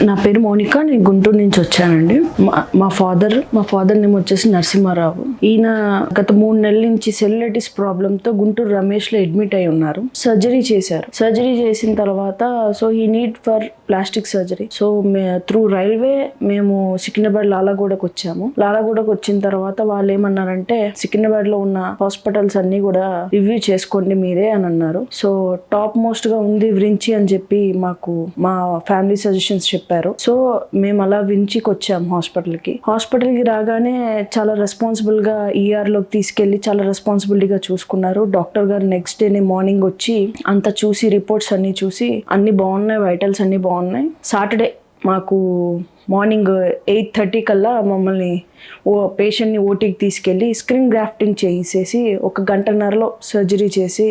నా పేరు మౌనిక, నేను గుంటూరు నుంచి వచ్చానండి. మా ఫాదర్ నేమ్ వచ్చేసి నరసింహారావు. ఈయన గత 3 నెలల నుంచి సెల్యులైటిస్ ప్రాబ్లంతో గుంటూరు రమేష్ లో అడ్మిట్ అయి ఉన్నారు. సర్జరీ చేశారు. సర్జరీ చేసిన తర్వాత he need for plastic surgery. Through railway మేము సికింద్రాబాద్ లాలాగూడకు వచ్చాము. లాలాగూడకు వచ్చిన తర్వాత వాళ్ళు ఏమన్నారంటే సికింద్రాబాద్ లో ఉన్న హాస్పిటల్స్ అన్ని కూడా రివ్యూ చేసుకోండి మీరే అని అన్నారు. టాప్ మోస్ట్ గా ఉంది విరించి అని చెప్పి మాకు మా ఫ్యామిలీ సజెషన్స్ చెప్పారు. మేము అలా వించికి వచ్చాము హాస్పిటల్కి రాగానే చాలా రెస్పాన్సిబుల్ గా ఈఆర్ లోకి తీసుకెళ్లి చాలా రెస్పాన్సిబిలిటీగా చూసుకున్నారు. డాక్టర్ గారు నెక్స్ట్ డే మార్నింగ్ వచ్చి అంతా చూసి రిపోర్ట్స్ అన్ని చూసి అన్ని బాగున్నాయి, వైటల్స్ అన్ని బాగున్నాయి. సాటర్డే మాకు మార్నింగ్ 8:30 కల్లా మమ్మల్ని పేషెంట్ని ఓటీకి తీసుకెళ్ళి స్క్రీన్ గ్రాఫ్టింగ్ చేసేసి 1 గంటన్నరలో సర్జరీ చేసి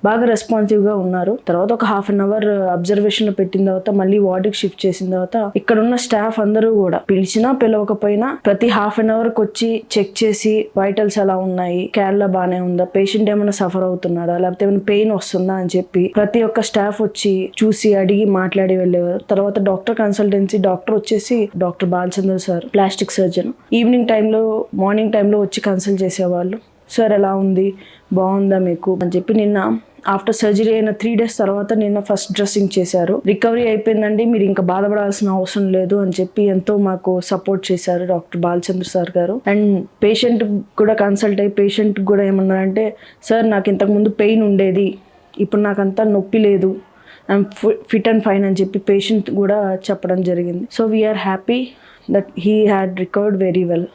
బాగా రెస్పాన్సివ్గా ఉన్నారు. తర్వాత ఒక 1/2 అవర్ అబ్జర్వేషన్లో పెట్టిన తర్వాత మళ్ళీ వార్డుకి షిఫ్ట్ చేసిన తర్వాత ఇక్కడ ఉన్న స్టాఫ్ అందరూ కూడా పిలిచినా పిలవకపోయినా ప్రతి 1/2 అవర్కి వచ్చి చెక్ చేసి వైటల్స్ ఎలా ఉన్నాయి, కేరళ బాగానే ఉందా, పేషెంట్ ఏమైనా సఫర్ అవుతున్నాడా, లేకపోతే ఏమైనా పెయిన్ వస్తుందా అని చెప్పి ప్రతి ఒక్క స్టాఫ్ వచ్చి చూసి అడిగి మాట్లాడి వెళ్ళేవారు. తర్వాత డాక్టర్ కన్సల్టెన్సీ డాక్టర్ వచ్చేసి doctor Balachandra sir, plastic surgeon, morning టైంలో వచ్చి కన్సల్ట్ చేసేవాళ్ళు. సార్ ఎలా ఉంది, బాగుందా మీకు అని చెప్పి నిన్న ఆఫ్టర్ సర్జరీ అయిన 3 days తర్వాత నిన్న ఫస్ట్ డ్రెస్సింగ్ చేశారు. రికవరీ అయిపోయిందండి, మీరు ఇంకా బాధపడాల్సిన అవసరం లేదు అని చెప్పి ఎంతో మాకు సపోర్ట్ చేశారు డాక్టర్ బాలచంద్ర సార్ గారు. అండ్ పేషెంట్ కూడా కన్సల్ట్ అయ్యి పేషెంట్ కూడా ఏమన్నారంటే, సార్ నాకు ఇంతకుముందు పెయిన్ ఉండేది, ఇప్పుడు నాకు అంతా నొప్పి లేదు, ఐఎమ్ ఫిట్ అండ్ ఫైన్ అని చెప్పి పేషెంట్ కూడా చెప్పడం జరిగింది. We are happy that he had recovered very well.